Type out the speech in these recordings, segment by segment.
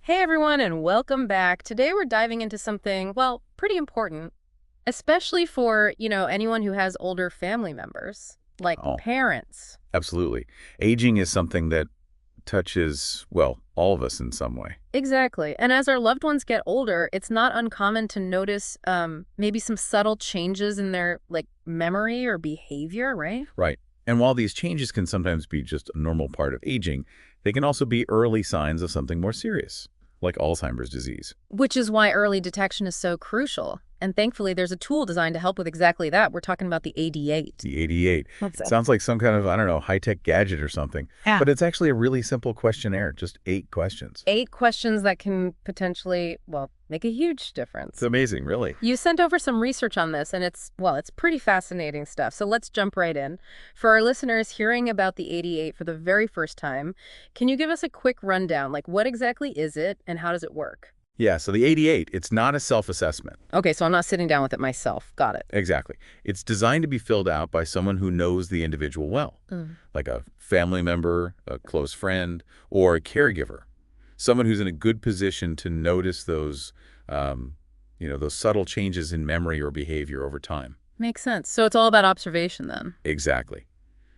Hey everyone, and welcome back. Today we're diving into something, well, pretty important, especially for, anyone who has older family members, like Oh, parents. absolutely. Aging is something that touches, well, all of us in some way. Exactly. And as our loved ones get older, it's not uncommon to notice maybe some subtle changes in their memory or behavior, right? Right. And while these changes can sometimes be just a normal part of aging, they can also be early signs of something more serious, like Alzheimer's disease. Which is why early detection is so crucial. And thankfully, there's a tool designed to help with exactly that. We're talking about the AD8. The 88. What's It that? sounds like some kind of, I don't know, high-tech gadget or something, Yeah. but it's actually a really simple questionnaire, just 8 questions. 8 questions that can potentially, well, make a huge It's difference. amazing, really. You sent over some research on this, and it's pretty fascinating stuff. So let's jump right in. For our listeners hearing about the 88 for the very first time, can you give us a quick rundown? Like, what exactly is it, and how does it work? Yeah, so the 88, it's not a self-assessment. Okay, so I'm not sitting down with it myself. Got it. Exactly. It's designed to be filled out by someone who knows the individual well, Mm. like a family member, a close friend, or a caregiver, someone who's in a good position to notice those subtle changes in memory or behavior over time. Makes sense. So it's all about observation then. Exactly.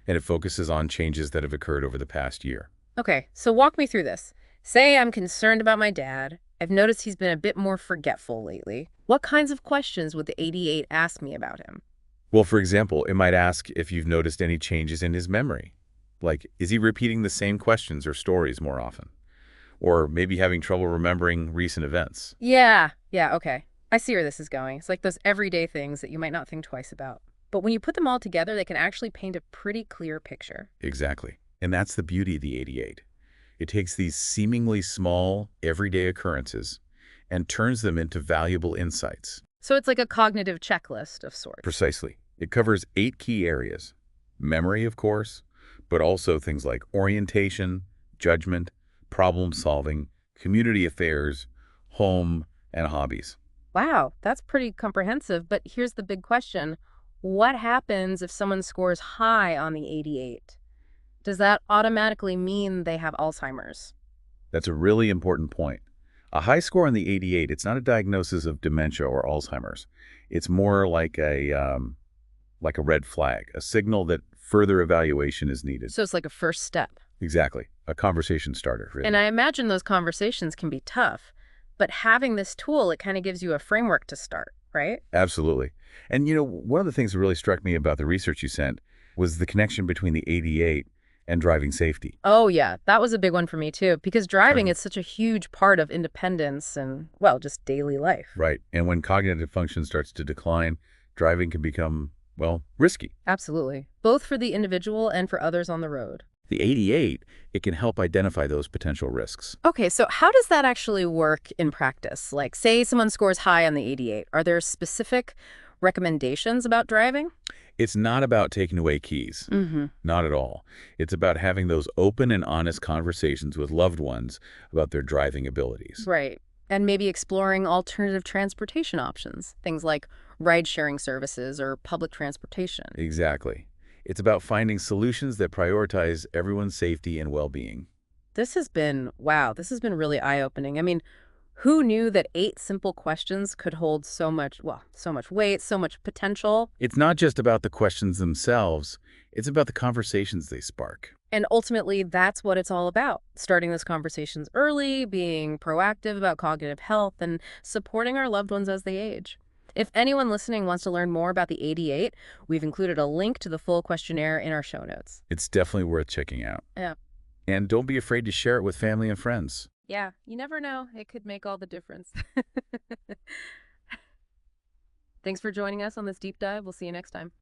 And it focuses on changes that have occurred over the past year. Okay, so walk me through this. Say I'm concerned about my dad. I've noticed he's been a bit more forgetful lately. What kinds of questions would the 88 ask me about him? Well, for example, it might ask if you've noticed any changes in his memory. Like, is he repeating the same questions or stories more often? Or maybe having trouble remembering recent events? Yeah, okay. I see where this is going. It's like those everyday things that you might not think twice about. But when you put them all together, they can actually paint a pretty clear picture. Exactly. And that's the beauty of the 88. It takes these seemingly small, everyday occurrences and turns them into valuable insights. So it's like a cognitive checklist of sorts. Precisely. It covers 8 key areas. Memory, of course, but also things like orientation, judgment, problem solving, community affairs, home, and hobbies. Wow, that's pretty comprehensive. But here's the big question. What happens if someone scores high on the 88? Does that automatically mean they have Alzheimer's? That's a really important point. A high score on the 88, it's not a diagnosis of dementia or Alzheimer's. It's more like a red flag, a signal that further evaluation is needed. So it's like a first step. Exactly. A conversation starter, And really. I imagine those conversations can be tough. But having this tool, it kind of gives you a framework to start, right? Absolutely. And one of the things that really struck me about the research you sent was the connection between the 88 and driving safety. Oh, yeah, that was a big one for me too, because driving Driving. is such a huge part of independence and, well, just daily life. Right. And when cognitive function starts to decline, driving can become, well, risky. Absolutely. Both for the individual and for others on the road. The 88, it can help identify those potential risks. Okay, so how does that actually work in practice? Like, say someone scores high on the 88. Are there specific recommendations about driving? It's not about taking away keys. Mm-hmm. Not at all. It's about having those open and honest conversations with loved ones about their driving abilities. Right. And maybe exploring alternative transportation options, things like ride-sharing services or public transportation. Exactly. It's about finding solutions that prioritize everyone's safety and well-being. Wow, this has been really eye-opening. I mean, who knew that 8 simple questions could hold so much, well, so much weight, so much potential? It's not just about the questions themselves, it's about the conversations they spark. And ultimately, that's what it's all about. Starting those conversations early, being proactive about cognitive health, and supporting our loved ones as they age. If anyone listening wants to learn more about the 88, we've included a link to the full questionnaire in our show notes. It's definitely worth checking out. Yeah. And don't be afraid to share it with family and friends. Yeah, you never know. It could make all the difference. Thanks for joining us on this deep dive. We'll see you next time.